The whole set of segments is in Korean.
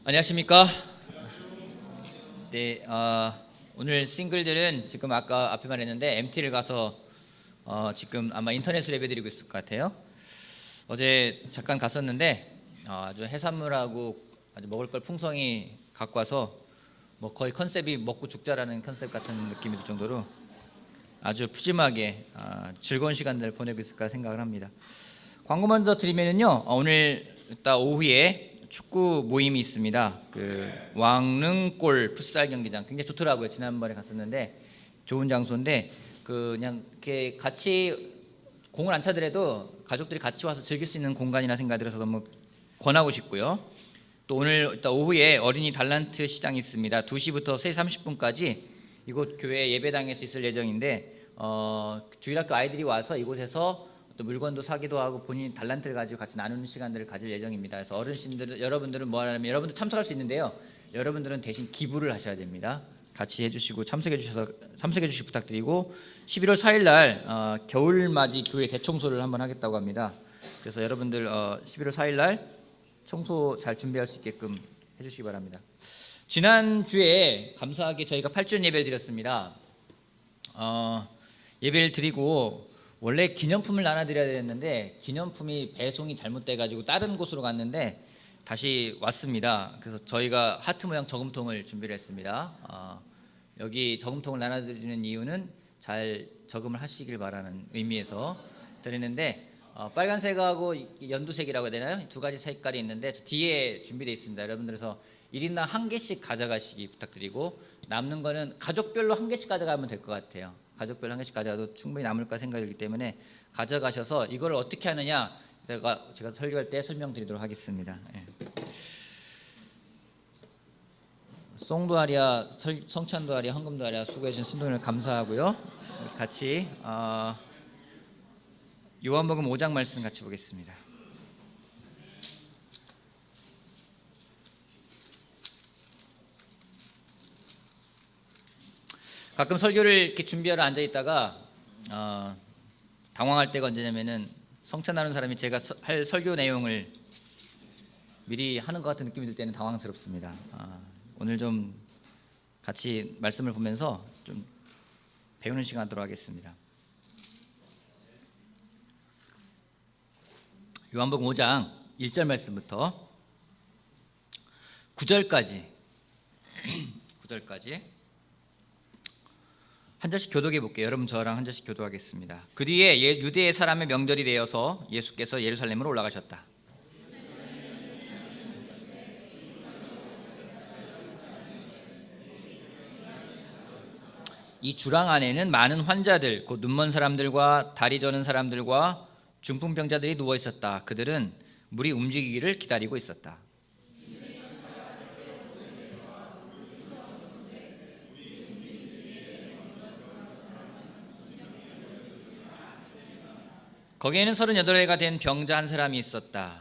안녕하십니까? 네, 오늘 싱글들은 지금 아까 앞에 말했는데 MT를 가서 지금 아마 인터넷으로 예배드리고 있을 것 같아요. 어제 잠깐 갔었는데 아주 해산물하고 아주 먹을 걸 풍성히 갖고 와서 뭐 거의 컨셉이 먹고 죽자라는 컨셉 같은 느낌이 들 정도로 아주 푸짐하게 즐거운 시간들을 보내고 있을까 생각을 합니다. 광고 먼저 드리면은요, 오늘 이따 오후에 축구 모임이 있습니다. 그 왕릉골 풋살 경기장 굉장히 좋더라고요. 지난번에 갔었는데 좋은 장소인데 그냥 이렇게 같이 공을 안 차더라도 가족들이 같이 와서 즐길 수 있는 공간이나 생각이 들어서 너무 권하고 싶고요. 또 오늘 이따 오후에 어린이 달란트 시장이 있습니다. 2시부터 3시 30분까지 이곳 교회 예배당에서 있을 예정인데 주일학교 아이들이 와서 이곳에서 또 물건도 사기도 하고 본인 달란트를 가지고 같이 나누는 시간들을 가질 예정입니다. 그래서 어르신들 여러분들은 뭐 하냐면 여러분들 참석할 수 있는데요. 여러분들은 대신 기부를 하셔야 됩니다. 같이 해주시고 참석해 주시 부탁드리고 11월 4일 날 겨울맞이 교회 대청소를 한번 하겠다고 합니다. 그래서 여러분들 11월 4일 날 청소 잘 준비할 수 있게끔 해주시기 바랍니다. 지난 주에 감사하게 저희가 8주년 예배를 드렸습니다. 예배를 드리고 원래 기념품을 나눠드려야 되는데 기념품이 배송이 잘못돼가지고 다른 곳으로 갔는데 다시 왔습니다. 그래서 저희가 하트 모양 저금통을 준비를 했습니다. 여기 저금통을 나눠드리는 이유는 잘 저금을 하시길 바라는 의미에서 드리는데 빨간색하고 연두색이라고 해야 되나요? 두 가지 색깔이 있는데 뒤에 준비되어 있습니다. 여러분들에서 1인당 한 개씩 가져가시기 부탁드리고 남는 거는 가족별로 한 개씩 가져가면 될 것 같아요. 가족별 한 개씩 가져가도 충분히 남을까 생각이 들기 때문에 가져가셔서 이걸 어떻게 하느냐 제가 설교할 때 설명드리도록 하겠습니다. 예. 송도아리아, 성찬도아리아, 헌금도아리아 수고해 주신 순도를 감사하고요. 같이 요한복음 5장 말씀 같이 보겠습니다. 가끔 설교를 이렇게 준비하러 앉아 있다가 당황할 때가 언제냐면은 성찬하는 사람이 제가 할 설교 내용을 미리 하는 것 같은 느낌이 들 때는 당황스럽습니다. 오늘 좀 같이 말씀을 보면서 좀 배우는 시간 하도록 하겠습니다. 요한복음 5장 1절 말씀부터 9절까지 한 절씩 교독해 볼게요. 여러분 저랑 한 절씩 교독하겠습니다. 그 뒤에 유대 사람의 명절이 되어서 예수께서 예루살렘으로 올라가셨다. 이 주랑 안에는 많은 환자들, 곧 눈먼 사람들과 다리 저는 사람들과 중풍병자들이 누워 있었다. 그들은 물이 움직이기를 기다리고 있었다. 거기에는 38회가 된 병자 한 사람이 있었다.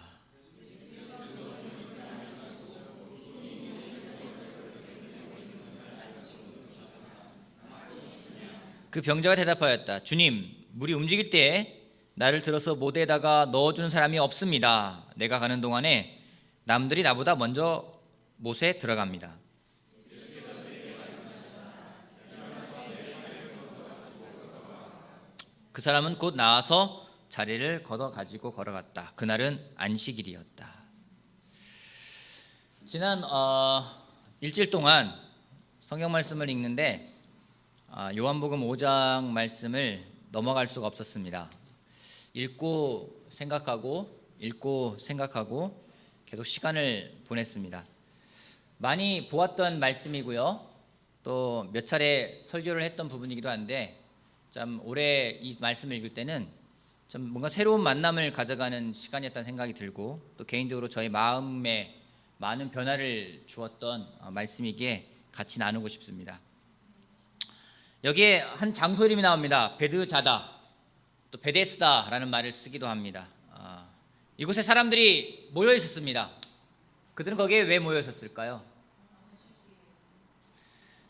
그 병자가 대답하였다. 주님, 물이 움직일 때에 나를 들어서 못에다가 넣어주는 사람이 없습니다. 내가 가는 동안에 남들이 나보다 먼저 못에 들어갑니다. 그 사람은 곧 나와서 자리를 걷어 가지고 걸어갔다. 그날은 안식일이었다. 지난 일주일 동안 성경 말씀을 읽는데 요한복음 5장 말씀을 넘어갈 수가 없었습니다. 읽고 생각하고 계속 시간을 보냈습니다. 많이 보았던 말씀이고요. 또 몇 차례 설교를 했던 부분이기도 한데 참 올해 이 말씀을 읽을 때는 참 뭔가 새로운 만남을 가져가는 시간이었다는 생각이 들고 또 개인적으로 저희 마음에 많은 변화를 주었던 말씀이기에 같이 나누고 싶습니다. 여기에 한 장소 이름이 나옵니다. 베드자다, 또 베데스다라는 말을 쓰기도 합니다. 이곳에 사람들이 모여 있었습니다. 그들은 거기에 왜 모여 있었을까요?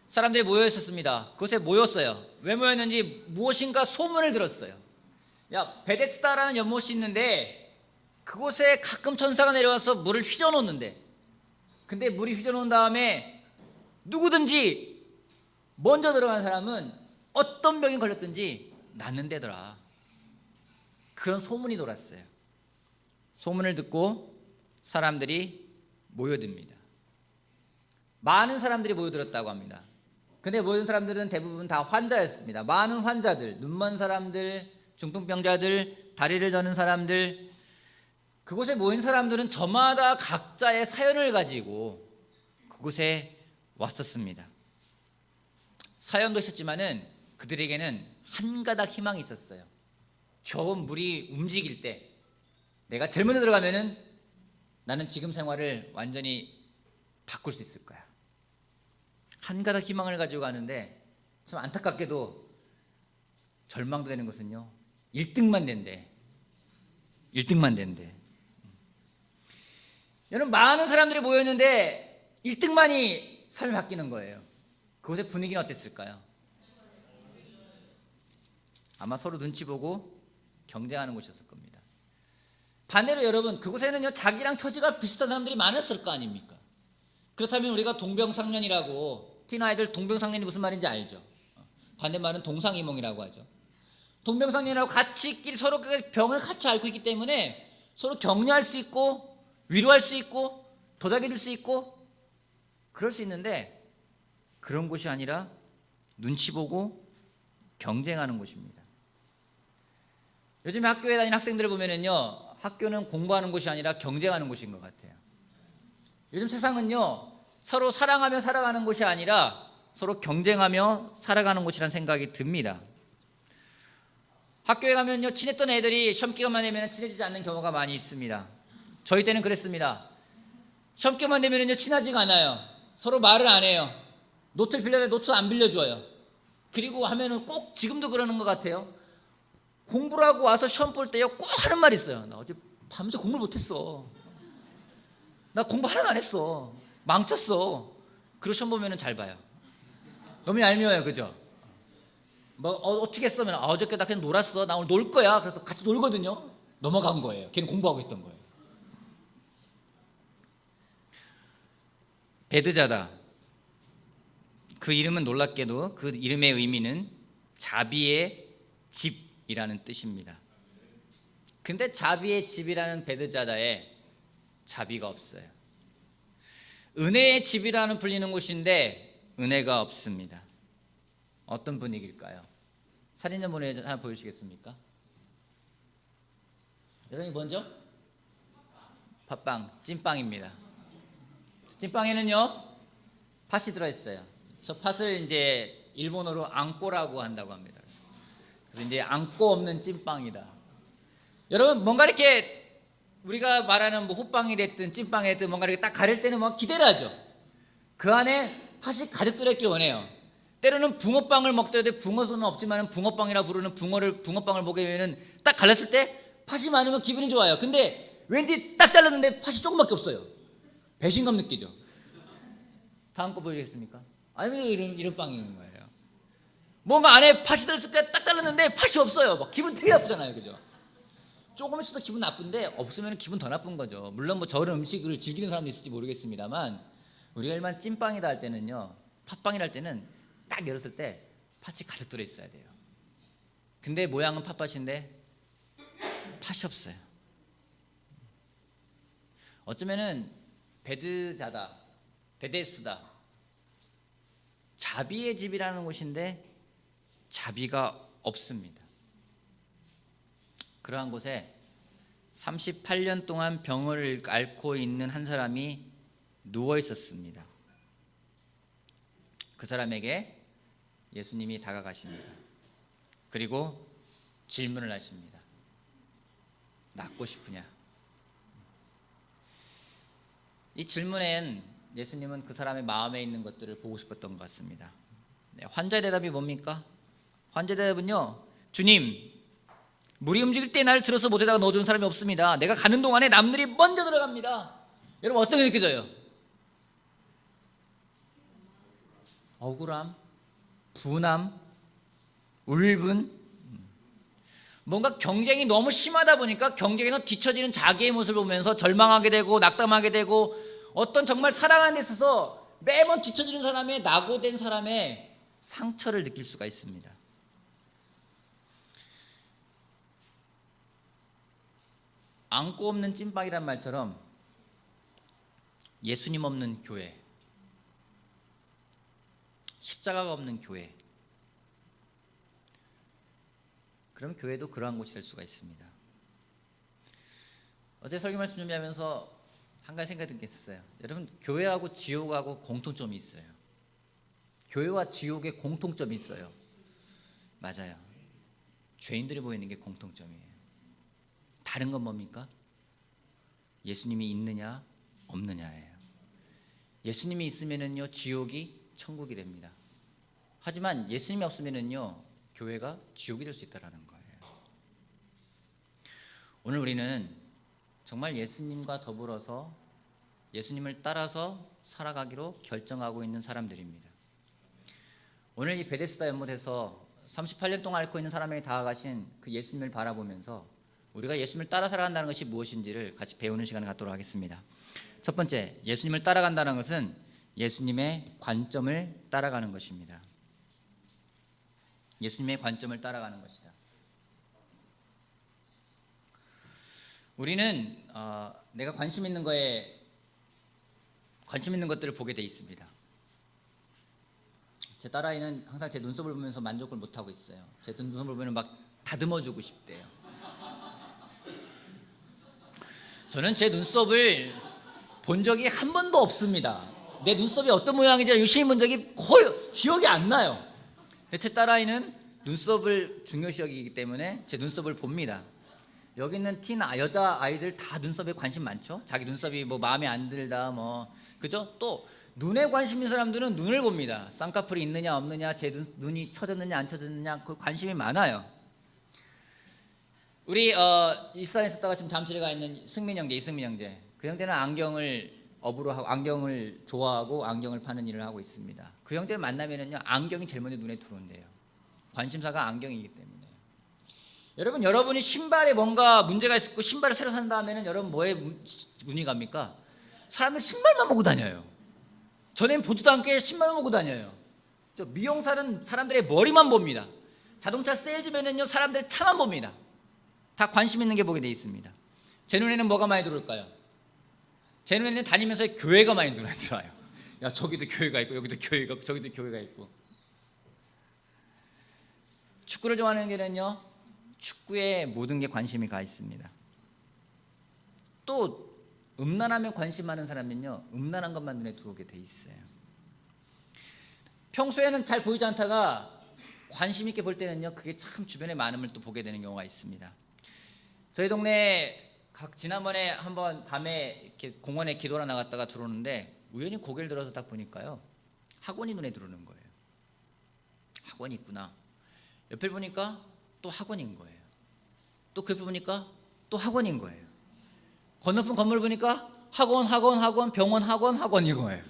사람들이 모여 있었습니다. 그곳에 모였어요. 왜 모였는지 무엇인가 소문을 들었어요. 야, 베데스다라는 연못이 있는데 그곳에 가끔 천사가 내려와서 물을 휘저어놓는데 근데 물이 휘저어놓은 다음에 누구든지 먼저 들어간 사람은 어떤 병이 걸렸든지 낫는다더라. 그런 소문이 돌았어요. 소문을 듣고 사람들이 모여듭니다. 많은 사람들이 모여들었다고 합니다. 근데 모든 사람들은 대부분 다 환자였습니다. 많은 환자들, 눈먼 사람들, 중풍병자들, 다리를 저는 사람들, 그곳에 모인 사람들은 저마다 각자의 사연을 가지고 그곳에 왔었습니다. 사연도 있었지만은 그들에게는 한 가닥 희망이 있었어요. 저 물이 움직일 때 내가 제일 먼저 들어가면은 나는 지금 생활을 완전히 바꿀 수 있을 거야. 한 가닥 희망을 가지고 가는데 참 안타깝게도 절망도 되는 것은요, 1등만 된대. 1등만 된대. 여러분, 많은 사람들이 모였는데 1등만이 삶이 바뀌는 거예요. 그곳의 분위기는 어땠을까요? 아마 서로 눈치 보고 경쟁하는 곳이었을 겁니다. 반대로 여러분, 그곳에는요, 자기랑 처지가 비슷한 사람들이 많았을 거 아닙니까? 그렇다면 우리가 동병상련이라고, 티나이들 동병상련이 무슨 말인지 알죠? 반대말은 동상이몽이라고 하죠. 동병상련이라고 같이끼리 서로 병을 같이 앓고 있기 때문에 서로 격려할 수 있고 위로할 수 있고 도닥여줄 수 있고 그럴 수 있는데, 그런 곳이 아니라 눈치 보고 경쟁하는 곳입니다. 요즘에 학교에 다니는 학생들을 보면은요, 학교는 공부하는 곳이 아니라 경쟁하는 곳인 것 같아요. 요즘 세상은요, 서로 사랑하며 살아가는 곳이 아니라 서로 경쟁하며 살아가는 곳이라는 생각이 듭니다. 학교에 가면요, 친했던 애들이 시험 기간만 되면 친해지지 않는 경우가 많이 있습니다. 저희 때는 그랬습니다. 시험 기간만 되면요, 친하지가 않아요. 서로 말을 안 해요. 노트를 빌려야 노트 안 빌려줘요. 그리고 하면은 꼭 지금도 그러는 것 같아요. 공부를 하고 와서 시험 볼 때요, 꼭 하는 말이 있어요. 나 어제 밤새 공부를 못했어. 나 공부 하나도 안 했어. 망쳤어. 그리고 시험 보면은 잘 봐요. 너무 얄미워요, 그죠? 뭐 어떻게 했으면 어저께 나 그냥 놀았어. 나 오늘 놀 거야. 그래서 같이 놀거든요. 넘어간 거예요. 걔는 공부하고 있던 거예요. 베드자다. 그 이름은 놀랍게도 그 이름의 의미는 자비의 집이라는 뜻입니다. 근데 자비의 집이라는 베드자다에 자비가 없어요. 은혜의 집이라는 불리는 곳인데 은혜가 없습니다. 어떤 분위기일까요? 사진 좀 하나 보여주시겠습니까? 여러분이 먼저 팥빵, 찐빵입니다. 찐빵에는요, 팥이 들어있어요. 저 팥을 이제 일본어로 앙꼬라고 한다고 합니다. 그래서 이제 앙꼬 없는 찐빵이다. 여러분, 뭔가 이렇게 우리가 말하는 뭐 호빵이 됐든 찐빵이 됐든 뭔가 이렇게 딱 가릴 때는 뭐 기대를 하죠. 그 안에 팥이 가득 들어있길 원해요. 때로는 붕어빵을 먹더라도 붕어는 없지만 붕어빵이라 부르는 붕어빵을 보게 되면 딱 갈랐을 때 팥이 많으면 기분이 좋아요. 근데 왠지 딱 잘랐는데 팥이 조금밖에 없어요. 배신감 느끼죠. 다음 거 보여주겠습니까? 아니, 이런 빵인 거예요. 뭔가 안에 팥이 들었을 때 딱 잘랐는데 팥이 없어요. 막 기분 되게 나쁘잖아요, 그죠? 조금 있어도 기분 나쁜데 없으면 기분 더 나쁜 거죠. 물론 뭐 저런 음식을 즐기는 사람도 있을지 모르겠습니다만, 우리가 일반 찐빵이다 할 때는요, 팥빵이라 할 때는 딱 열었을 때 팥이 가득 들어 있어야 돼요. 근데 모양은 팥팥인데 팥이 없어요. 어쩌면은 베드자다, 베데스다, 자비의 집이라는 곳인데 자비가 없습니다. 그러한 곳에 38년 동안 병을 앓고 있는 한 사람이 누워 있었습니다. 그 사람에게 예수님이 다가가십니다. 그리고 질문을 하십니다. 낫고 싶으냐? 이 질문엔 예수님은 그 사람의 마음에 있는 것들을 보고 싶었던 것 같습니다. 네, 환자의 대답이 뭡니까? 환자의 대답은요, 주님, 물이 움직일 때 나를 들어서 못에다가 넣어주는 사람이 없습니다. 내가 가는 동안에 남들이 먼저 들어갑니다. 여러분, 어떻게 느껴져요? 억울함, 분함, 울분. 뭔가 경쟁이 너무 심하다 보니까 경쟁에서 뒤처지는 자기의 모습을 보면서 절망하게 되고 낙담하게 되고 어떤 정말 살아가는 데 있어서 매번 뒤처지는 사람의, 낙오된 사람의 상처를 느낄 수가 있습니다. 안고 없는 찐빵이란 말처럼 예수님 없는 교회, 십자가가 없는 교회, 그럼 교회도 그러한 곳이 될 수가 있습니다. 어제 설교 말씀 준비하면서 한 가지 생각이 든 게 있었어요. 여러분, 교회하고 지옥하고 공통점이 있어요. 교회와 지옥의 공통점이 있어요. 맞아요. 죄인들이 보이는 게 공통점이에요. 다른 건 뭡니까? 예수님이 있느냐 없느냐예요. 예수님이 있으면은요 지옥이 천국이 됩니다. 하지만 예수님이 없으면은요 교회가 지옥이 될 수 있다라는 거예요. 오늘 우리는 정말 예수님과 더불어서 예수님을 따라서 살아가기로 결정하고 있는 사람들입니다. 오늘 이 베데스다 연못에서 38년 동안 앓고 있는 사람에게 다가가신 그 예수님을 바라보면서 우리가 예수님을 따라 살아간다는 것이 무엇인지를 같이 배우는 시간을 갖도록 하겠습니다. 첫 번째, 예수님을 따라간다는 것은 예수님의 관점을 따라가는 것입니다. 예수님의 관점을 따라가는 것이다. 우리는 내가 관심 있는 것들을 보게 돼 있습니다. 제 딸아이는 항상 제 눈썹을 보면서 만족을 못하고 있어요. 제 눈썹을 보면 막 다듬어주고 싶대요. 저는 제 눈썹을 본 적이 한 번도 없습니다. 내 눈썹이 어떤 모양인지 유심히 본 적이 거의 기억이 안 나요. 제 딸아이는 눈썹을 중요시 여기기 때문에 제 눈썹을 봅니다. 여기 있는 여자 아이들 다 눈썹에 관심 많죠. 자기 눈썹이 뭐 마음에 안 들다 뭐 그죠? 또 눈에 관심 있는 사람들은 눈을 봅니다. 쌍꺼풀이 있느냐 없느냐, 제 눈이 처졌느냐 안 처졌느냐, 그 관심이 많아요. 우리 일산에 있었다가 지금 잠실에 가 있는 이승민 형제. 그 형제는 안경을 업으로 하고 안경을 좋아하고 안경을 파는 일을 하고 있습니다. 그 형제를 만나면은요 안경이 제일 먼저 눈에 들어온대요. 관심사가 안경이기 때문에. 여러분이 신발에 뭔가 문제가 있었고 신발을 새로 산 다음에는 여러분 뭐에 눈이 갑니까? 사람들 신발만 보고 다녀요. 전엔 보지도 않게 신발만 보고 다녀요. 미용사는 사람들의 머리만 봅니다. 자동차 세일즈맨은요 사람들 차만 봅니다. 다 관심 있는 게 보게 돼 있습니다. 제 눈에는 뭐가 많이 들어올까요? 제 눈에는 다니면서 교회가 많이 눈에 들어와요. 야, 저기도 교회가 있고 여기도 교회가 있고 저기도 교회가 있고. 축구를 좋아하는 게는요 축구에 모든 게 관심이 가 있습니다. 또 음란함에 관심 많은 사람은요 음란한 것만 눈에 들어오게 돼 있어요. 평소에는 잘 보이지 않다가 관심 있게 볼 때는요 그게 참 주변에 많음을 또 보게 되는 경우가 있습니다. 저희 동네에 지난번에 한번 밤에 이렇게 공원에 기도하러 나갔다가 들어오는데 우연히 고개를 들어서 딱 보니까요 학원이 눈에 들어오는 거예요. 학원이 있구나. 옆을 보니까 또 학원인 거예요. 또 그 옆에 보니까 또 학원인 거예요. 건너편 건물 보니까 학원, 병원, 학원인 거예요.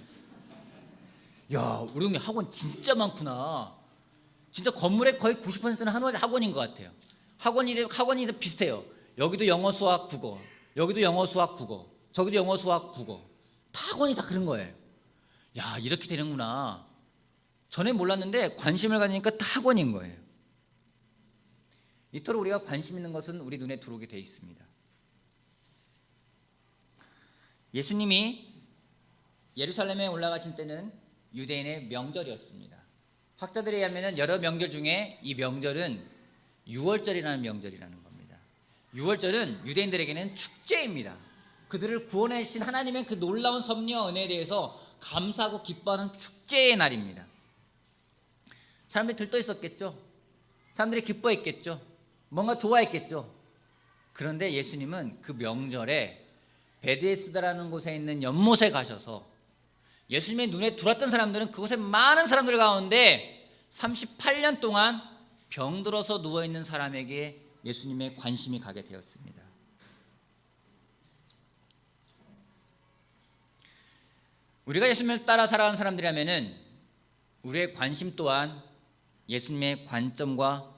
야, 우리 동네 학원 진짜 많구나. 진짜 건물의 거의 90%는 학원인 것 같아요. 학원이 비슷해요. 여기도 영어, 수학, 국어. 여기도 영어, 수학, 국어. 저기도 영어, 수학, 국어. 다 학원이 다 그런 거예요. 야, 이렇게 되는구나. 전에 몰랐는데 관심을 가지니까 다 학원인 거예요. 이토록 우리가 관심 있는 것은 우리 눈에 들어오게 돼 있습니다. 예수님이 예루살렘에 올라가신 때는 유대인의 명절이었습니다. 학자들에 의하면 여러 명절 중에 이 명절은 유월절이라는 명절이라는 겁니다. 유월절은 유대인들에게는 축제입니다. 그들을 구원하신 하나님의 그 놀라운 섭리와 은혜에 대해서 감사하고 기뻐하는 축제의 날입니다. 사람들이 들떠 있었겠죠. 사람들이 기뻐했겠죠. 뭔가 좋아했겠죠. 그런데 예수님은 그 명절에 베데스다라는 곳에 있는 연못에 가셔서 예수님의 눈에 들어왔던 사람들은 그곳에 많은 사람들 가운데 38년 동안 병들어서 누워있는 사람에게 예수님의 관심이 가게 되었습니다. 우리가 예수님을 따라 살아가는 사람들이라면 우리의 관심 또한 예수님의 관점과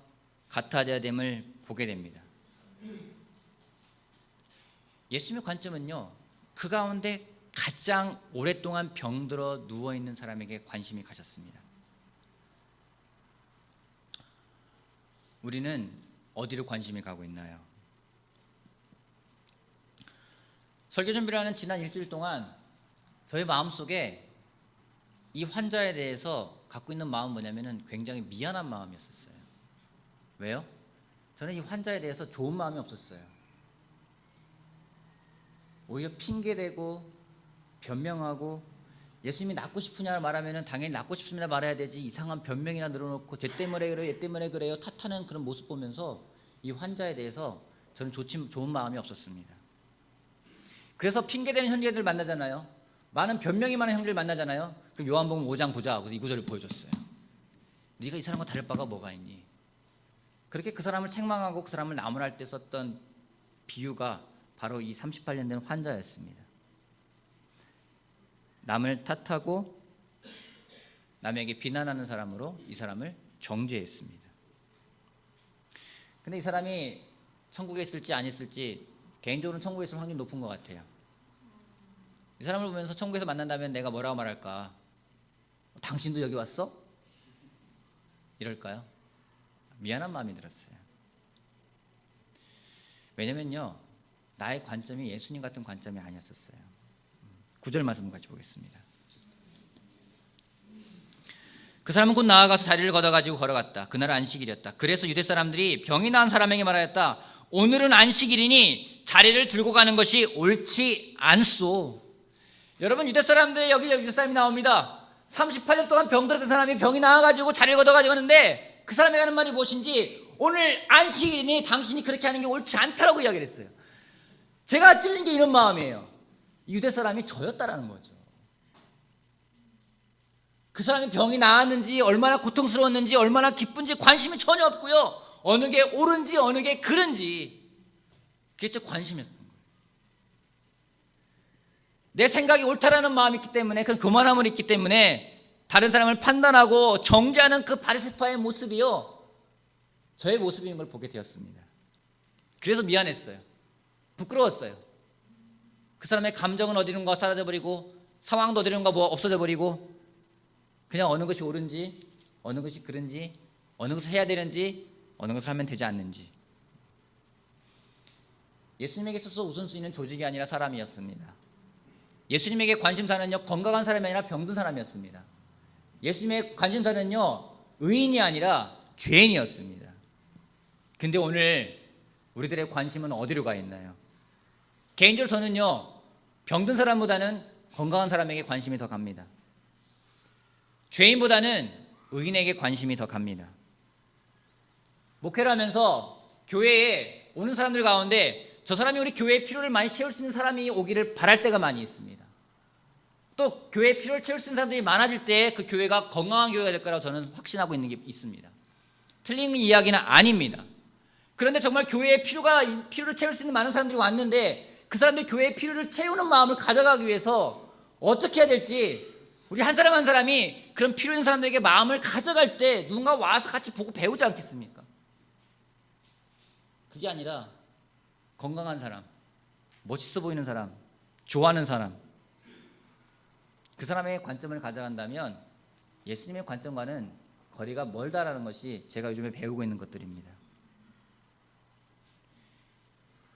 같아져야 됨을 보게 됩니다. 예수님의 관점은요 그 가운데 가장 오랫동안 병들어 누워있는 사람에게 관심이 가셨습니다. 우리는 어디로 관심이 가고 있나요? 설교 준비를 하는 지난 일주일 동안 저희 마음속에 이 환자에 대해서 갖고 있는 마음은 뭐냐면은 굉장히 미안한 마음이었었어요. 왜요? 저는 이 환자에 대해서 좋은 마음이 없었어요. 오히려 핑계대고 변명하고, 예수님이 낫고 싶으냐 말하면은 당연히 낫고 싶습니다 말해야 되지, 이상한 변명이나 늘어놓고 쟤 때문에 그래요, 얘 때문에 그래요 탓하는 그런 모습 보면서 이 환자에 대해서 저는 좋은 마음이 없었습니다. 그래서 핑계대는 형제들 만나잖아요. 많은 변명이 많은 형제들 만나잖아요. 그럼 요한복음 5장 보자 하고 이 구절을 보여줬어요. 네가 이 사람과 다를 바가 뭐가 있니? 그렇게 그 사람을 책망하고 그 사람을 나무랄 때 썼던 비유가 바로 이 38년 된 환자였습니다. 남을 탓하고 남에게 비난하는 사람으로 이 사람을 정죄했습니다. 근데 이 사람이 천국에 있을지 안 있을지, 개인적으로는 천국에 있을 확률이 높은 것 같아요. 이 사람을 보면서 천국에서 만난다면 내가 뭐라고 말할까? 당신도 여기 왔어? 이럴까요? 미안한 마음이 들었어요. 왜냐면요, 나의 관점이 예수님 같은 관점이 아니었었어요. 9절 말씀 같이 보겠습니다. 그 사람은 곧 나아가서 자리를 걷어가지고 걸어갔다. 그날 안식일이었다. 그래서 유대 사람들이 병이 나은 사람에게 말하였다. 오늘은 안식일이니 자리를 들고 가는 것이 옳지 않소. 여러분, 유대 사람들의 여기 유대 사람이 나옵니다. 38년 동안 병들었던 사람이 병이 나아가지고 자리를 걷어가지고 가는데 그 사람이 하는 말이 무엇인지, 오늘 안식일이니 당신이 그렇게 하는 게 옳지 않다라고 이야기를 했어요. 제가 찔린 게 이런 마음이에요. 유대 사람이 저였다라는 거죠. 그 사람이 병이 나았는지, 얼마나 고통스러웠는지, 얼마나 기쁜지 관심이 전혀 없고요. 어느 게 옳은지 어느 게 그른지, 그게 제 관심이었던 거예요. 내 생각이 옳다라는 마음이 있기 때문에, 그런 교만함을 있기 때문에 다른 사람을 판단하고 정죄하는 그 바리새파의 모습이요, 저의 모습인 걸 보게 되었습니다. 그래서 미안했어요. 부끄러웠어요. 그 사람의 감정은 어디론가 사라져버리고, 상황도 어디론가 뭐 없어져버리고, 그냥 어느 것이 옳은지, 어느 것이 그른지, 어느 것을 해야 되는지, 어느 것을 하면 되지 않는지. 예수님에게 있어서 우선순위는 조직이 아니라 사람이었습니다. 예수님에게 관심사는요, 건강한 사람이 아니라 병든 사람이었습니다. 예수님의 관심사는요, 의인이 아니라 죄인이었습니다. 근데 오늘 우리들의 관심은 어디로 가 있나요? 개인적으로 저는요, 병든 사람보다는 건강한 사람에게 관심이 더 갑니다. 죄인보다는 의인에게 관심이 더 갑니다. 목회를 하면서 교회에 오는 사람들 가운데 저 사람이 우리 교회의 필요를 많이 채울 수 있는 사람이 오기를 바랄 때가 많이 있습니다. 또 교회의 필요를 채울 수 있는 사람들이 많아질 때 그 교회가 건강한 교회가 될 거라고 저는 확신하고 있는 게 있습니다. 틀린 이야기는 아닙니다. 그런데 정말 교회의 필요를 채울 수 있는 많은 사람들이 왔는데, 그 사람들이 교회의 필요를 채우는 마음을 가져가기 위해서 어떻게 해야 될지, 우리 한 사람 한 사람이 그런 필요 있는 사람들에게 마음을 가져갈 때 누군가 와서 같이 보고 배우지 않겠습니까? 그게 아니라 건강한 사람, 멋있어 보이는 사람, 좋아하는 사람, 그 사람의 관점을 가져간다면 예수님의 관점과는 거리가 멀다라는 것이 제가 요즘에 배우고 있는 것들입니다.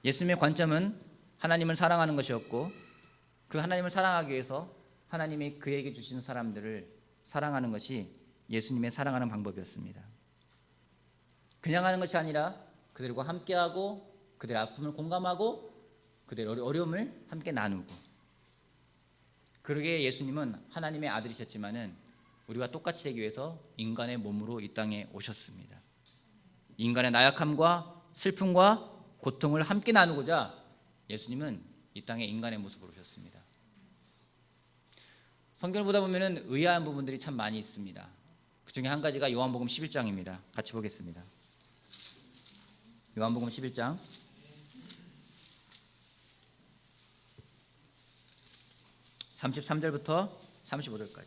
예수님의 관점은 하나님을 사랑하는 것이었고, 그 하나님을 사랑하기 위해서 하나님이 그에게 주신 사람들을 사랑하는 것이 예수님의 사랑하는 방법이었습니다. 그냥 하는 것이 아니라 그들과 함께하고, 그들의 아픔을 공감하고, 그들의 어려움을 함께 나누고. 그러기에 예수님은 하나님의 아들이셨지만은 우리와 똑같이 되기 위해서 인간의 몸으로 이 땅에 오셨습니다. 인간의 나약함과 슬픔과 고통을 함께 나누고자 예수님은 이 땅에 인간의 모습으로 오셨습니다. 성경을 보다 보면은 의아한 부분들이 참 많이 있습니다. 그 중에 한 가지가 요한복음 11장입니다. 같이 보겠습니다. 요한복음 11장 33절부터 35절까지.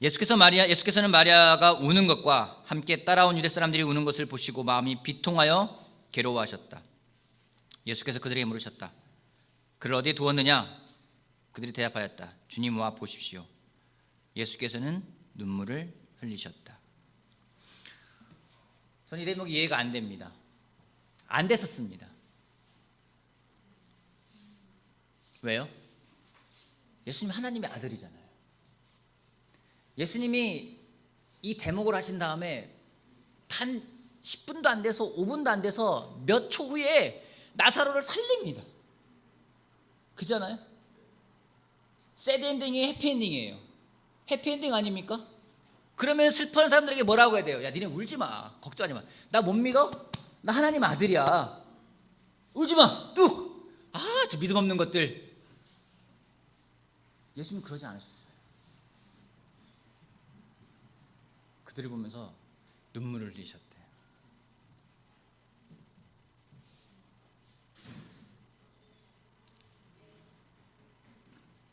예수께서는 마리아가 우는 것과 함께 따라온 유대 사람들이 우는 것을 보시고 마음이 비통하여 괴로워하셨다. 예수께서 그들에게 물으셨다. 그를 어디에 두었느냐? 그들이 대답하였다. 주님 와 보십시오. 예수께서는 눈물을 흘리셨다. 저는 이 대목이 이해가 안 됩니다. 안 됐었습니다. 왜요? 예수님 하나님의 아들이잖아요. 예수님이 이 대목을 하신 다음에 단 10분도 안 돼서 5분도 안 돼서 몇 초 후에 나사로를 살립니다. 그잖아요? 새드 엔딩이 해피엔딩이에요. 해피엔딩 아닙니까? 그러면 슬퍼하는 사람들에게 뭐라고 해야 돼요? 야, 니네 울지 마. 걱정하지 마. 나 못 믿어? 나 하나님 아들이야. 울지 마. 뚝. 아, 저 믿음 없는 것들. 예수님 그러지 않으셨어요. 그들을 보면서 눈물을 흘리셨대요.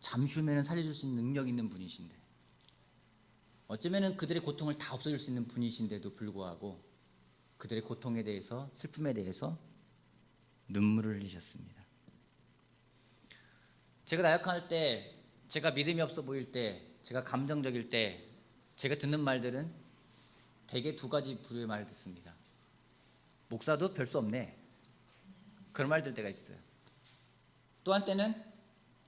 잠시 후면은 살려줄 수 있는 능력 있는 분이신데, 어쩌면은 그들의 고통을 다 없애줄 수 있는 분이신데도 불구하고 그들의 고통에 대해서, 슬픔에 대해서 눈물을 흘리셨습니다. 제가 나약할 때, 제가 믿음이 없어 보일 때, 제가 감정적일 때 제가 듣는 말들은 대개 두 가지 부류의 말을 듣습니다. 목사도 별 수 없네, 그런 말 들 때가 있어요. 또 한때는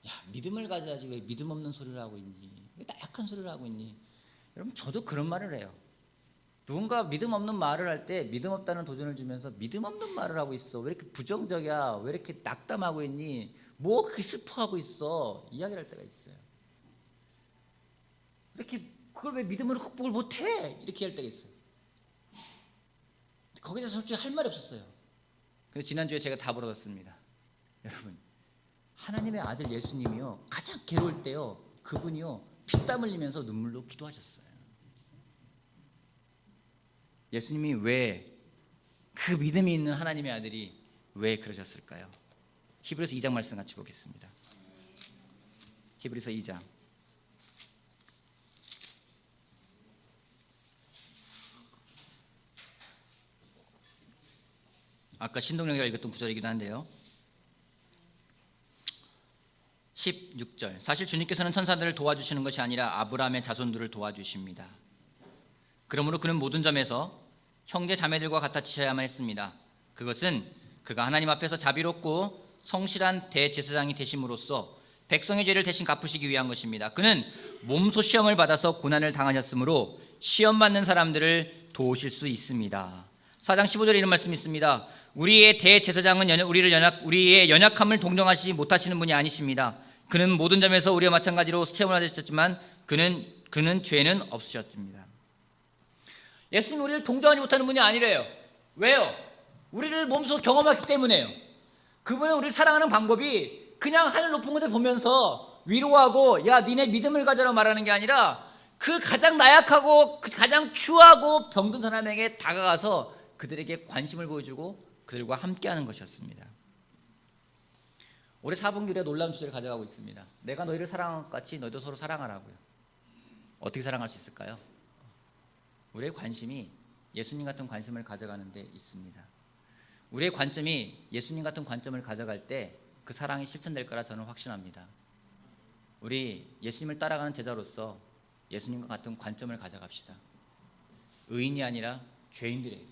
야, 믿음을 가져야지 왜 믿음 없는 소리를 하고 있니, 왜 나약한 소리를 하고 있니. 여러분, 저도 그런 말을 해요. 누군가 믿음 없는 말을 할 때 믿음 없다는 도전을 주면서 믿음 없는 말을 하고 있어, 왜 이렇게 부정적이야, 왜 이렇게 낙담하고 있니, 뭐 그렇게 슬퍼하고 있어, 이야기를 할 때가 있어요. 이렇게 그걸 왜 믿음으로 극복을 못해, 이렇게 할 때가 있어요. 거기에 대해서 솔직히 할 말이 없었어요. 그래서 지난주에 제가 답을 얻었습니다. 여러분, 하나님의 아들 예수님이요, 가장 괴로울 때요, 그분이요 피땀 흘리면서 눈물로 기도하셨어요. 예수님이 왜, 그 믿음이 있는 하나님의 아들이 왜 그러셨을까요? 히브리서 2장 말씀 같이 보겠습니다. 히브리서 2장. 아까 신동영이가 읽었던 구절이기도 한데요. 16절. 사실 주님께서는 천사들을 도와주시는 것이 아니라 아브라함의 자손들을 도와주십니다. 그러므로 그는 모든 점에서 형제 자매들과 같아지셔야만 했습니다. 그것은 그가 하나님 앞에서 자비롭고 성실한 대제사장이 되심으로써 백성의 죄를 대신 갚으시기 위한 것입니다. 그는 몸소 시험을 받아서 고난을 당하셨으므로 시험 받는 사람들을 도우실 수 있습니다. 4장 15절에 이런 말씀이 있습니다. 우리의 대제사장은 우리의 연약함을 동정하시지 못하시는 분이 아니십니다. 그는 모든 점에서 우리와 마찬가지로 시험을 받으셨지만 그는 죄는 없으셨습니다. 예수님이 우리를 동정하지 못하는 분이 아니래요. 왜요? 우리를 몸소 경험했기 때문에요. 그분은 우리를 사랑하는 방법이 그냥 하늘 높은 곳을 보면서 위로하고 야, 니네 믿음을 가져라 말하는 게 아니라 그 가장 나약하고 가장 추하고 병든 사람에게 다가가서 그들에게 관심을 보여주고 그들과 함께하는 것이었습니다. 올해 4분기 우리가 놀라운 주제를 가져가고 있습니다. 내가 너희를 사랑한 것 같이 너희도 서로 사랑하라고요. 어떻게 사랑할 수 있을까요? 우리의 관심이 예수님 같은 관심을 가져가는 데 있습니다. 우리의 관점이 예수님 같은 관점을 가져갈 때 그 사랑이 실천될 거라 저는 확신합니다. 우리 예수님을 따라가는 제자로서 예수님과 같은 관점을 가져갑시다. 의인이 아니라 죄인들에게,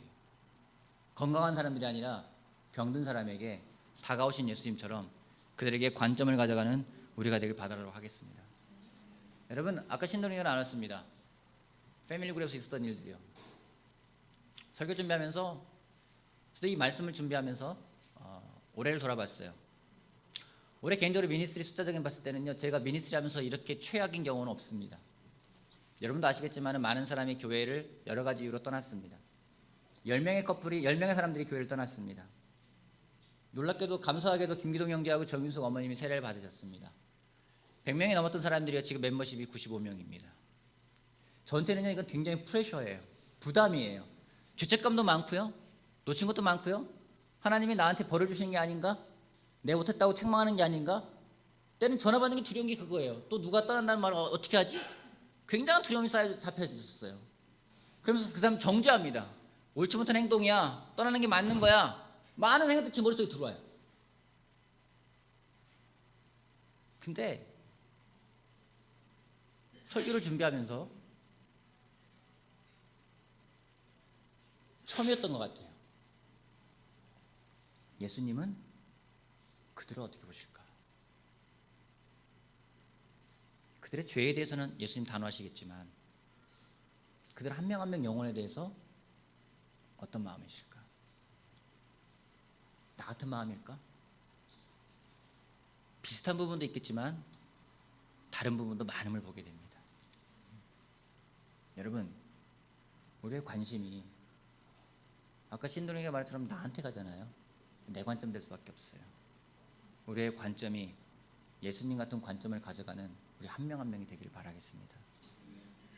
건강한 사람들이 아니라 병든 사람에게 다가오신 예수님처럼 그들에게 관점을 가져가는 우리가 되길 바라도록 하겠습니다. 여러분, 아까 신동이가 나눴습니다. 패밀리 그룹에서 있었던 일들이요. 설교 준비하면서 저도 이 말씀을 준비하면서 올해를 돌아봤어요. 올해 개인적으로 미니스트리 숫자적인 봤을 때는요, 제가 미니스트리 하면서 이렇게 최악인 경우는 없습니다. 여러분도 아시겠지만 많은 사람이 교회를 여러 가지 이유로 떠났습니다. 10명의 사람들이 교회를 떠났습니다. 놀랍게도 감사하게도 김기동 형제하고 정윤숙 어머님이 세례를 받으셨습니다. 100명이 넘었던 사람들이요, 지금 멤버십이 95명입니다. 저한테는요, 이건 굉장히 프레셔예요. 부담이에요. 죄책감도 많고요, 놓친 것도 많고요, 하나님이 나한테 벌을 주시는 게 아닌가, 내가 못했다고 책망하는 게 아닌가. 때는 전화 받는 게 두려운 게 그거예요. 또 누가 떠난다는 말을 어떻게 하지? 굉장한 두려움이 잡혀있었어요. 그러면서 그 사람 정죄합니다. 옳지 못한 행동이야, 떠나는 게 맞는 거야, 많은 생각들이 제 머릿속에 들어와요. 근데 설교를 준비하면서 처음이었던 것 같아요. 예수님은 그들을 어떻게 보실까? 그들의 죄에 대해서는 예수님 단호하시겠지만 그들 한 명 한 명 영혼에 대해서 어떤 마음이실까? 나 같은 마음일까? 비슷한 부분도 있겠지만 다른 부분도 많음을 보게 됩니다. 여러분, 우리의 관심이 아까 신도령이가 말처럼 나한테 가잖아요. 내 관점 될 수밖에 없어요. 우리의 관점이 예수님 같은 관점을 가져가는 우리 한 명 한 명이 되기를 바라겠습니다.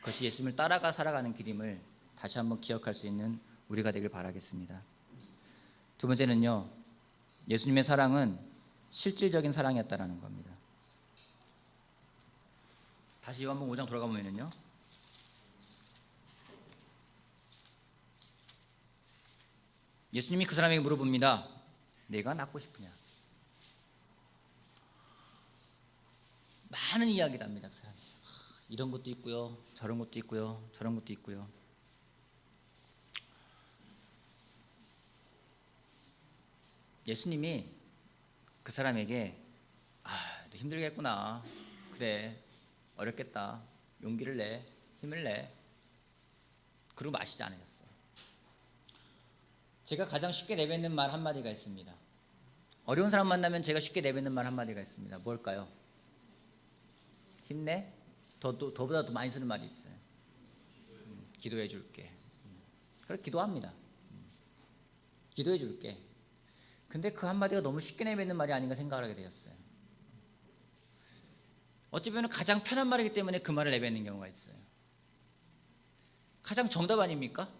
그것이 예수님을 따라가 살아가는 길임을 다시 한번 기억할 수 있는 우리가 되길 바라겠습니다. 두 번째는요, 예수님의 사랑은 실질적인 사랑이었다라는 겁니다. 다시 요한복음 5장 돌아가 보면요, 예수님이 그 사람에게 물어봅니다. 내가 낫고 싶으냐? 많은 이야기를 합니다. 그 사람이. 이런 것도 있고요, 저런 것도 있고요, 저런 것도 있고요. 예수님이 그 사람에게 너 힘들겠구나. 그래, 어렵겠다. 용기를 내, 힘을 내. 그러고 마시지 않으셨어요. 제가 가장 쉽게 내뱉는 말 한마디가 있습니다. 어려운 사람 만나면 제가 쉽게 내뱉는 말 한마디가 있습니다. 뭘까요? 힘내? 더보다 더 많이 쓰는 말이 있어요. 기도해 줄게. 그래, 기도합니다. 기도해 줄게. 근데 그 한마디가 너무 쉽게 내뱉는 말이 아닌가 생각을 하게 되었어요. 어찌 보면 가장 편한 말이기 때문에 그 말을 내뱉는 경우가 있어요. 가장 정답 아닙니까?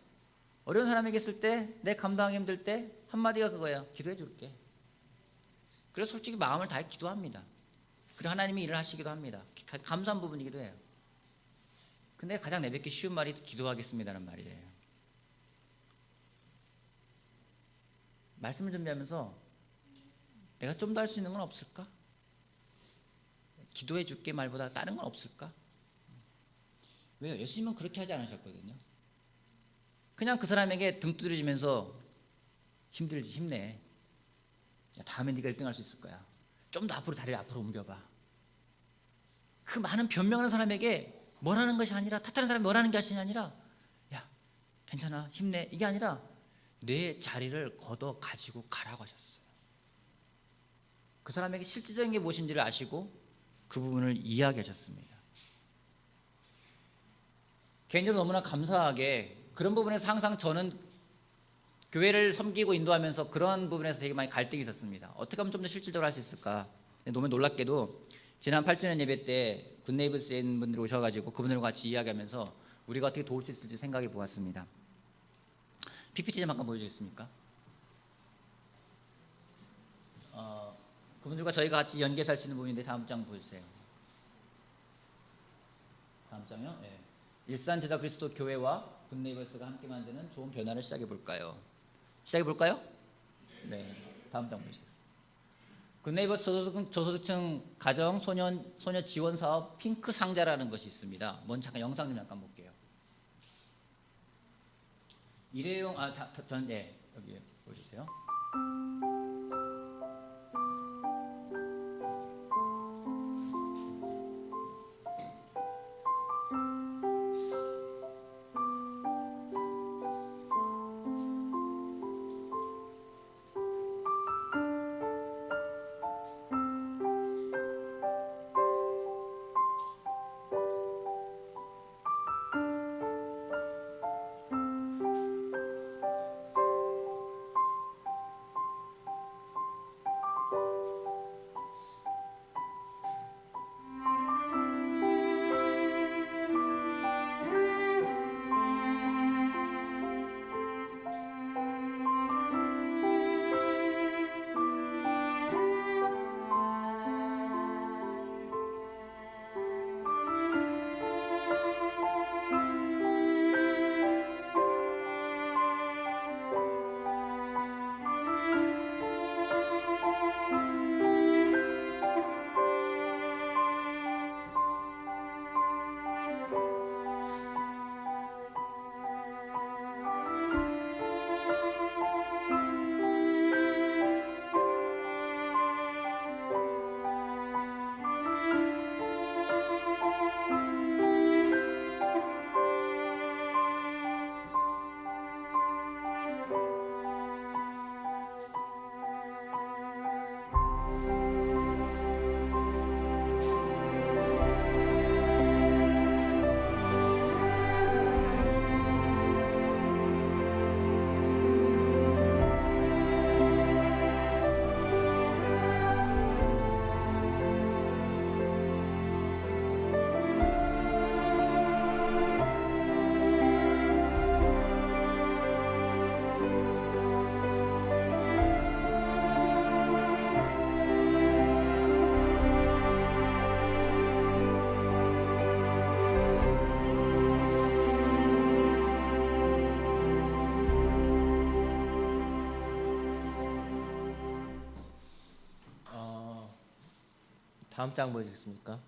어려운 사람에게 있을 때, 내 감당하기 힘들 때 한마디가 그거예요. 기도해 줄게. 그래서 솔직히 마음을 다해 기도합니다. 그리고 하나님이 일을 하시기도 합니다. 감사한 부분이기도 해요. 근데 가장 내뱉기 쉬운 말이 기도하겠습니다라는 말이에요. 말씀을 준비하면서 내가 좀 더 할 수 있는 건 없을까? 기도해 줄게 말보다 다른 건 없을까? 왜요? 예수님은 그렇게 하지 않으셨거든요. 그냥 그 사람에게 등 두드리면서 힘들지, 힘내. 야, 다음에 네가 1등 할 수 있을 거야. 좀 더 앞으로 자리를 앞으로 옮겨봐. 그 많은 변명하는 사람에게 뭐라는 것이 아니라, 탓하는 사람이 뭐라는 것이 아니라, 야, 괜찮아, 힘내. 이게 아니라 내 자리를 걷어 가지고 가라고 하셨어요. 그 사람에게 실질적인 게 무엇인지를 아시고 그 부분을 이야기하셨습니다. 개인적으로 너무나 감사하게 그런 부분에서 항상 저는 교회를 섬기고 인도하면서 그런 부분에서 되게 많이 갈등이 있었습니다. 어떻게 하면 좀 더 실질적으로 할 수 있을까? 너무 놀랍게도 지난 8주년 예배 때 굿네이버스 인 분들이 오셔가지고 그분들과 같이 이야기하면서 우리가 어떻게 도울 수 있을지 생각해 보았습니다. PPT 좀 잠깐 보여주겠습니까? 그분들과 저희가 같이 연계할 수 있는 부분인데 다음 장 보여주세요. 다음 장요? 네. 일산 제자 그리스도 교회와 굿네이버스가 함께 만드는 좋은 변화를 시작해 볼까요? 시작해 볼까요? 네. 다음 장 보시죠. 굿네이버스 저소득층 가정 소녀 지원 사업 핑크 상자라는 것이 있습니다. 먼저 잠깐 영상 좀 잠깐 볼게요. 일회용 네, 여기 보여주세요. 다음 장 보여주겠습니까?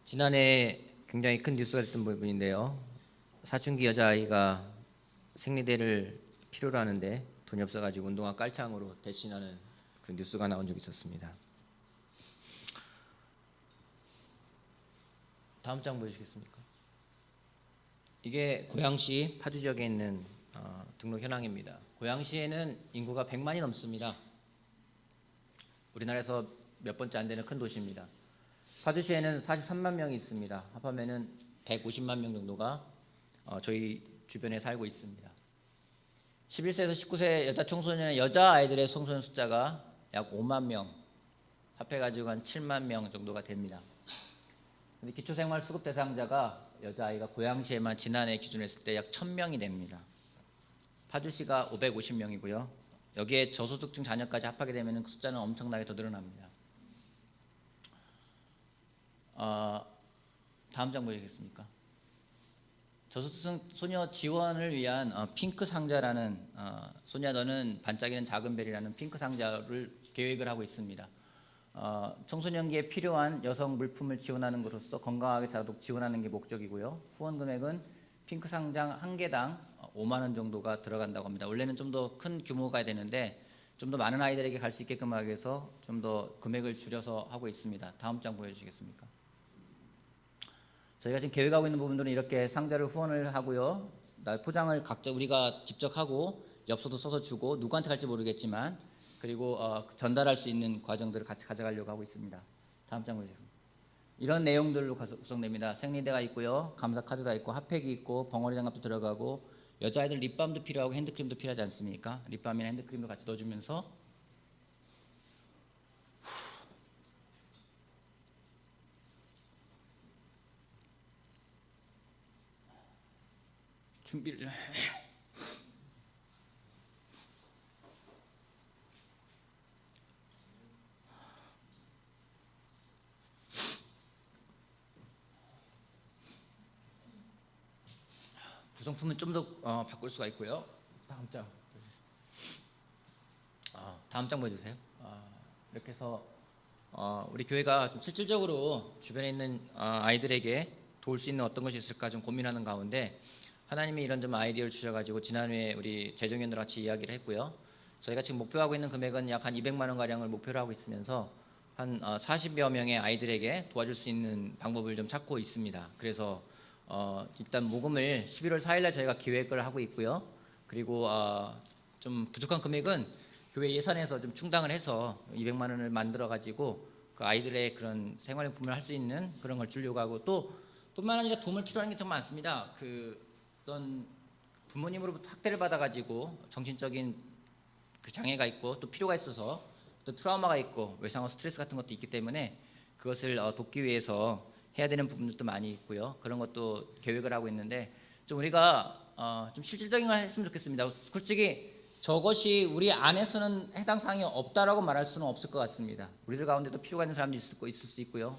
지난해 굉장히 큰 뉴스가 됐던 부분인데요. 사춘기 여자아이가 생리대를 필요로 하는데 돈이 없어가지고 운동화 깔창으로 대신하는 그런 뉴스가 나온 적이 있었습니다. 다음 장 보여주시겠습니까? 이게 고양시 파주 지역에 있는 등록 현황입니다. 고양시에는 인구가 100만이 넘습니다. 우리나라에서 몇 번째 안 되는 큰 도시입니다. 파주시에는 43만 명이 있습니다. 합하면은 150만 명 정도가 저희 주변에 살고 있습니다. 11세에서 19세 여자 청소년 여자 아이들의 청소년 숫자가 약 5만 명, 합해가지고 한 7만 명 정도가 됩니다. 근데 기초생활수급 대상자가 여자아이가 고양시에만 지난해 기준으로 했을 때 약 1000명이 됩니다. 파주시가 550명이고요. 여기에 저소득층 자녀까지 합하게 되면 그 숫자는 엄청나게 더 늘어납니다. 다음 장 보시겠습니까? 저소득층 소녀 지원을 위한 핑크 상자라는 소녀 너는 반짝이는 작은 별이라는 핑크 상자를 계획을 하고 있습니다. 청소년기에 필요한 여성 물품을 지원하는 것으로서 건강하게 자라도록 지원하는 게 목적이고요. 후원 금액은 핑크 상자 한 개당 5만 원 정도가 들어간다고 합니다. 원래는 좀 더 큰 규모가 되는데 좀 더 많은 아이들에게 갈 수 있게끔 하기 위해서 좀 더 금액을 줄여서 하고 있습니다. 다음 장 보여주시겠습니까? 저희가 지금 계획하고 있는 부분들은 이렇게 상자를 후원을 하고요. 포장을 각자 우리가 직접 하고 엽서도 써서 주고 누구한테 갈지 모르겠지만 그리고 전달할 수 있는 과정들을 같이 가져가려고 하고 있습니다. 다음 장 보여주세요. 이런 내용들로 구성됩니다. 생리대가 있고요. 감사 카드가 있고 핫팩이 있고 벙어리 장갑도 들어가고 여자아이들 립밤도 필요하고 핸드크림도 필요하지 않습니까? 립밤이나 핸드크림도 같이 넣어주면서 준비를 구성품은 좀 더 바꿀 수가 있고요. 다음 장 보여주세요. 이렇게 해서 우리 교회가 좀 실질적으로 주변에 있는 아이들에게 도울 수 있는 어떤 것이 있을까 좀 고민하는 가운데 하나님이 이런 좀 아이디어를 주셔가지고 지난해 우리 재정위원들 같이 이야기를 했고요. 저희가 지금 목표하고 있는 금액은 약 한 200만 원 가량을 목표로 하고 있으면서 한 40여 명의 아이들에게 도와줄 수 있는 방법을 좀 찾고 있습니다. 그래서 일단 모금을 11월 4일날 저희가 기획을 하고 있고요. 그리고 좀 부족한 금액은 교회 예산에서 좀 충당을 해서 200만 원을 만들어 가지고 그 아이들의 그런 생활용품을 할 수 있는 그런 걸 주려고 하고 또 뿐만 아니라 도움을 필요한 게 좀 많습니다. 어떤 부모님으로부터 학대를 받아가지고 정신적인 그 장애가 있고 또 필요가 있어서 또 트라우마가 있고 외상후 스트레스 같은 것도 있기 때문에 그것을 돕기 위해서 해야 되는 부분들도 많이 있고요. 그런 것도 계획을 하고 있는데 좀 우리가 좀 실질적인 걸 했으면 좋겠습니다. 솔직히 저것이 우리 안에서는 해당 사항이 없다라고 말할 수는 없을 것 같습니다. 우리들 가운데도 필요가 있는 사람들이 있을 수 있고요.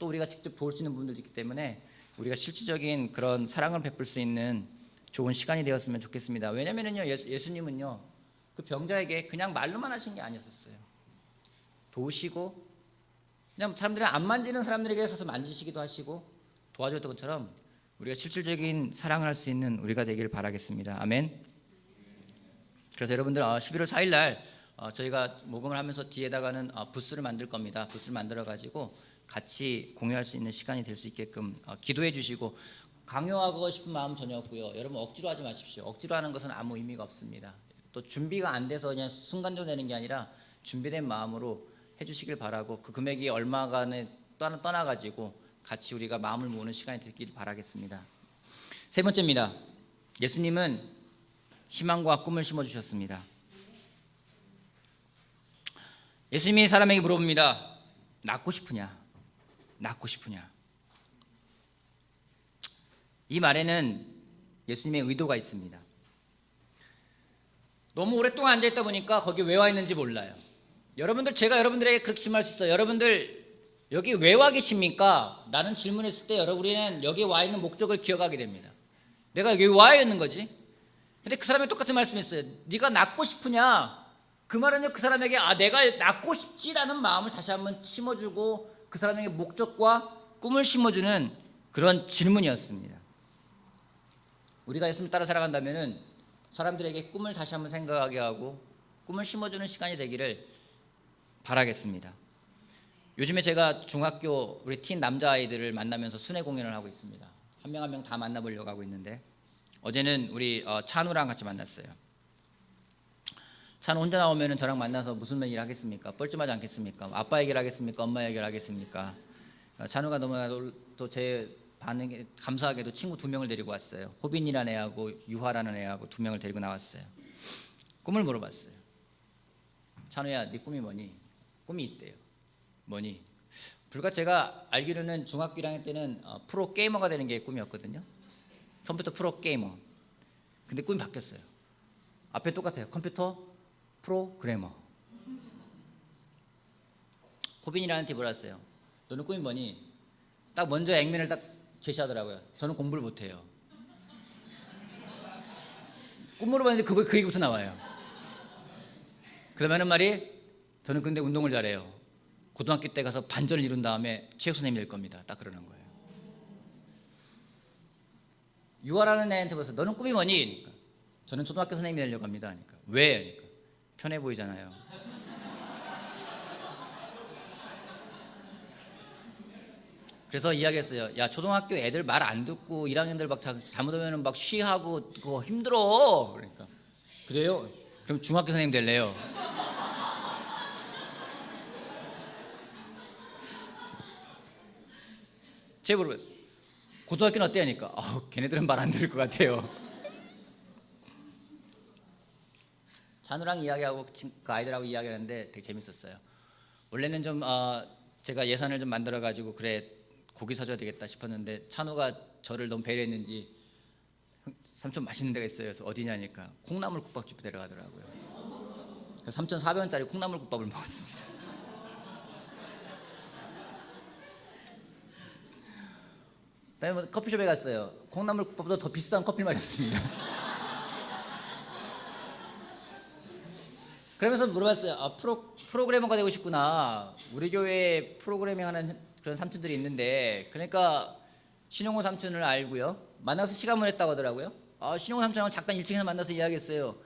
또 우리가 직접 도울 수 있는 부분들이 있기 때문에 우리가 실질적인 그런 사랑을 베풀 수 있는 좋은 시간이 되었으면 좋겠습니다. 왜냐면은요, 예수님은요, 그 병자에게 그냥 말로만 하신 게 아니었어요. 도우시고, 그냥 사람들이 안 만지는 사람들에게 가서 만지시기도 하시고 도와줬던 것처럼 우리가 실질적인 사랑을 할 수 있는 우리가 되길 바라겠습니다. 아멘. 그래서 여러분들 11월 4일 날 저희가 모금을 하면서 뒤에다가는 부스를 만들 겁니다. 부스를 만들어 가지고 같이 공유할 수 있는 시간이 될 수 있게끔 기도해 주시고 강요하고 싶은 마음 전혀 없고요. 여러분 억지로 하지 마십시오. 억지로 하는 것은 아무 의미가 없습니다. 또 준비가 안 돼서 그냥 순간적으로 되는 게 아니라 준비된 마음으로 해주시길 바라고 그 금액이 얼마간에 떠나가지고 같이 우리가 마음을 모으는 시간이 되길 바라겠습니다. 세 번째입니다. 예수님은 희망과 꿈을 심어주셨습니다. 예수님이 사람에게 물어봅니다. 낳고 싶으냐? 낳고 싶으냐? 이 말에는 예수님의 의도가 있습니다. 너무 오랫동안 앉아있다 보니까 거기 왜 와 있는지 몰라요. 여러분들 제가 여러분들에게 그렇게 질문할 수 있어요. 여러분들 여기 왜 와 계십니까? 라는 질문했을 때 우리는 여기 와 있는 목적을 기억하게 됩니다. 내가 여기 와 있는 거지. 근데 그 사람이 똑같은 말씀했어요. 네가 낳고 싶으냐? 그 말은요, 그 사람에게 내가 낳고 싶지라는 마음을 다시 한번 심어주고 그 사람에게 목적과 꿈을 심어주는 그런 질문이었습니다. 우리가 예수님 따라 살아간다면은 사람들에게 꿈을 다시 한번 생각하게 하고 꿈을 심어주는 시간이 되기를 바라겠습니다. 요즘에 제가 중학교 우리 틴 남자아이들을 만나면서 순회 공연을 하고 있습니다. 한 명 한 명 다 만나보려고 하고 있는데, 어제는 우리 찬우랑 같이 만났어요. 찬우 혼자 나오면 저랑 만나서 무슨 얘기를 하겠습니까? 뻘쭘하지 않겠습니까? 아빠 얘기를 하겠습니까? 엄마 얘기를 하겠습니까? 찬우가 너무나도 또 제 반응에 감사하게도 친구 2명을 데리고 왔어요. 호빈이라는 애하고 유화라는 애하고 2명을 데리고 나왔어요. 꿈을 물어봤어요. 찬우야, 네 꿈이 뭐니? 꿈이 있대요. 뭐니? 불과 제가 알기로는 중학교 1학년 때는 프로 게이머가 되는 게 꿈이었거든요. 컴퓨터 프로 게이머. 근데 꿈이 바뀌었어요. 앞에 똑같아요. 컴퓨터 프로그래머. 호빈이라는 테 물었어요. 너는 꿈이 뭐니? 딱 먼저 액면을 딱 제시하더라고요. 저는 공부를 못해요. 꿈 물어봤는데 그 얘기부터 나와요. 그러면 말이, 저는 근데 운동을 잘해요. 고등학교 때 가서 반전을 이룬 다음에 체육 선생님이 될 겁니다. 딱 그러는 거예요. 유아라는 애한테 물었어요. 너는 꿈이 뭐니? 그러니까, 저는 초등학교 선생님이 되려고 합니다. 그러니까, 왜? 그러니까, 편해 보이잖아요. 그래서 이야기했어요. 야, 초등학교 애들 말 안 듣고 1학년들 막 잘못하면 막 쉬하고 그거 힘들어. 그러니까, 그래요? 그럼 중학교 선생님 될래요? 제가 물어봤어요. 고등학교는 어때? 하니까 걔네들은 말 안 들을 것 같아요. 찬우랑 이야기하고 그 아이들하고 이야기하는데 되게 재밌었어요. 원래는 좀 제가 예산을 좀 만들어 가지고 그래 고기 사줘야 되겠다 싶었는데, 찬우가 저를 너무 배려했는지 삼촌 맛있는 데가 있어요. 그래서 어디냐니까 콩나물국밥집 데려가더라고요. 그래서 3,400원짜리 콩나물국밥을 먹었습니다. 그다음에 커피숍에 갔어요. 콩나물국밥보다 더 비싼 커피를 마셨습니다. 그러면서 물어봤어요. 프로그래머가 되고 싶구나. 우리 교회에 프로그래밍 하는 그런 삼촌들이 있는데, 그러니까 신용호 삼촌을 알고요. 만나서 시간 보냈다고 하더라고요. 신용호 삼촌하고 잠깐 1층에서 만나서 이야기했어요.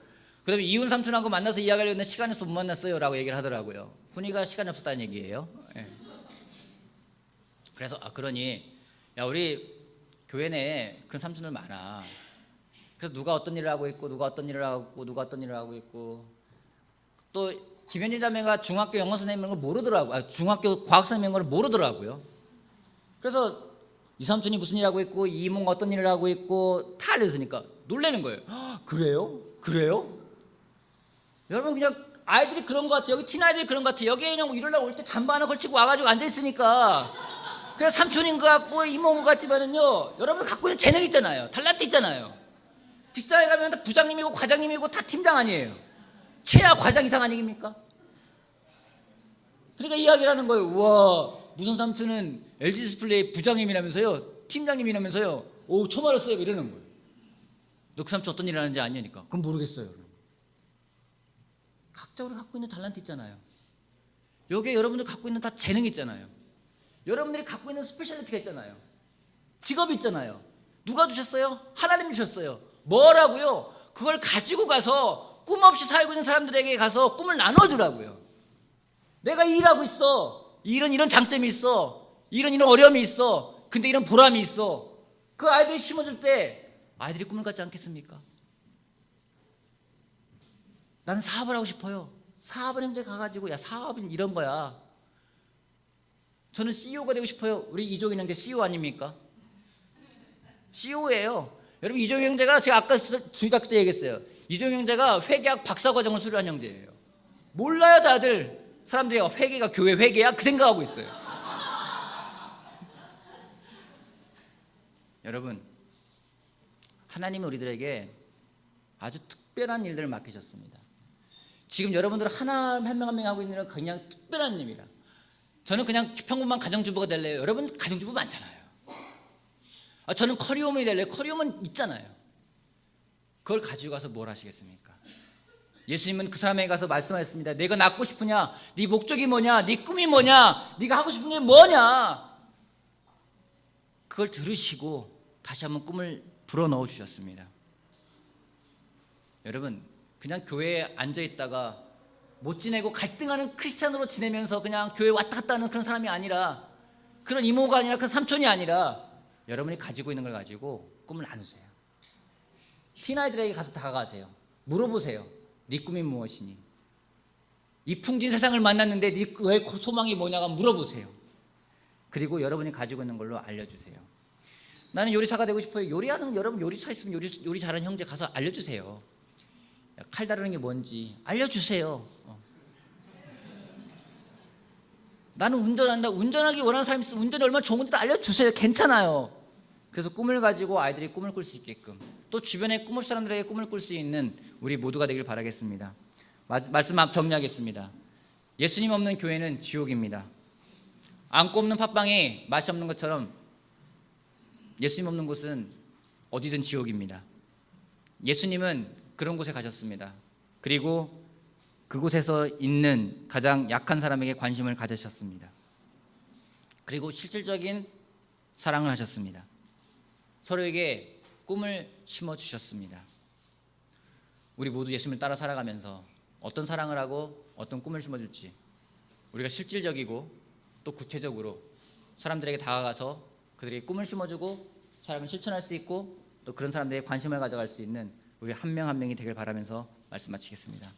그다음에 이훈 삼촌하고 만나서 이야기하려고 했는데 시간이 없어서 못 만났어요 라고 얘기를 하더라고요. 훈이가 시간이 없었다는 얘기예요. 네. 그래서 그러니 야, 우리 교회 내에 그런 삼촌들 많아. 그래서 누가 어떤 일을 하고 있고 누가 어떤 일을 하고 누가 어떤 일을 하고 있고, 또 김현희 자매가 중학교 영어 선생님인 걸 모르더라고요. 중학교 과학 선생님인 걸 모르더라고요. 그래서 이 삼촌이 무슨 일을 하고 있고 이 이모가 어떤 일을 하고 있고 다 알려주니까 놀라는 거예요. 그래요? 그래요? 여러분, 그냥 아이들이 그런 것 같아요. 여기 틴 아이들이 그런 것 같아요. 여기에 그냥 이러려고 올 때 잠바 하나 걸치고 와가지고 앉아있으니까 그냥 삼촌인 것 같고 이모인 것 같지만은요, 여러분 갖고 있는 재능 있잖아요. 탤런트 있잖아요. 직장에 가면 다 부장님이고 과장님이고 다 팀장 아니에요. 최하 과장 이상 아니겠습니까? 그러니까 이야기를 하는 거예요. 와, 무슨 삼촌은 LG 디스플레이 부장님이라면서요, 팀장님이라면서요. 오, 처음 알았어요. 이러는 거예요. 너 그 삼촌 어떤 일을 하는지 아냐니까. 그건 모르겠어요. 각자 우리 갖고 있는 탤런트 있잖아요. 여기에 여러분들 갖고 있는 다 재능 있잖아요. 여러분들이 갖고 있는 스페셜리티가 있잖아요. 직업이 있잖아요. 누가 주셨어요? 하나님 주셨어요. 뭐라고요? 그걸 가지고 가서 꿈 없이 살고 있는 사람들에게 가서 꿈을 나눠주라고요. 내가 이 일하고 있어. 이런 장점이 있어. 이런 어려움이 있어. 근데 이런 보람이 있어. 그 아이들이 심어줄 때 아이들이 꿈을 갖지 않겠습니까? 나는 사업을 하고 싶어요. 사업을 현재 가가지고, 야, 사업은 이런 거야. 저는 CEO가 되고 싶어요. 우리 이종인 형제 CEO 아닙니까? CEO예요. 여러분, 이종인 형제가 제가 아까 중학교 때 얘기했어요. 이종인 형제가 회계학 박사과정을 수료한 형제예요. 몰라요, 다들. 사람들이 회계가 교회 회계야? 그 생각하고 있어요. 여러분, 하나님은 우리들에게 아주 특별한 일들을 맡기셨습니다. 지금 여러분들 한 명 한 명 하고 있는 건 그냥 특별한 일입니다. 저는 그냥 평범한 가정주부가 될래요. 여러분 가정주부 많잖아요. 저는 커리어우먼이 될래요. 커리어우먼 있잖아요. 그걸 가지고 가서 뭘 하시겠습니까? 예수님은 그 사람에게 가서 말씀하셨습니다. 내가 낳고 싶으냐? 네 목적이 뭐냐? 네 꿈이 뭐냐? 네가 하고 싶은 게 뭐냐? 그걸 들으시고 다시 한번 꿈을 불어넣어 주셨습니다. 여러분, 그냥 교회에 앉아있다가 못 지내고 갈등하는 크리스찬으로 지내면서 그냥 교회 왔다 갔다 하는 그런 사람이 아니라, 그런 이모가 아니라, 그런 삼촌이 아니라 여러분이 가지고 있는 걸 가지고 꿈을 나누세요. 틴아이들에게 가서 다가가세요. 물어보세요. 네 꿈이 무엇이니? 이 풍진 세상을 만났는데 너의 소망이 뭐냐가 물어보세요. 그리고 여러분이 가지고 있는 걸로 알려주세요. 나는 요리사가 되고 싶어요. 요리하는, 여러분 요리사 있으면 요리 잘하는 형제 가서 알려주세요. 칼 다루는 게 뭔지 알려주세요. 나는 운전한다. 운전하기 원하는 사람이 있으면 운전이 얼마나 좋은지도 알려주세요. 괜찮아요. 그래서 꿈을 가지고 아이들이 꿈을 꿀 수 있게끔, 또 주변에 꿈을 사람들에게 꿈을 꿀 수 있는 우리 모두가 되길 바라겠습니다. 말씀 막 정리하겠습니다. 예수님 없는 교회는 지옥입니다. 안고 없는 팥빵에 맛이 없는 것처럼 예수님 없는 곳은 어디든 지옥입니다. 예수님은 그런 곳에 가셨습니다. 그리고 그곳에서 있는 가장 약한 사람에게 관심을 가지셨습니다. 그리고 실질적인 사랑을 하셨습니다. 서로에게 꿈을 심어주셨습니다. 우리 모두 예수님을 따라 살아가면서 어떤 사랑을 하고 어떤 꿈을 심어줄지, 우리가 실질적이고 또 구체적으로 사람들에게 다가가서 그들에게 꿈을 심어주고 사람을 실천할 수 있고, 또 그런 사람들에게 관심을 가져갈 수 있는 우리 한 명 한 명이 되길 바라면서 말씀 마치겠습니다.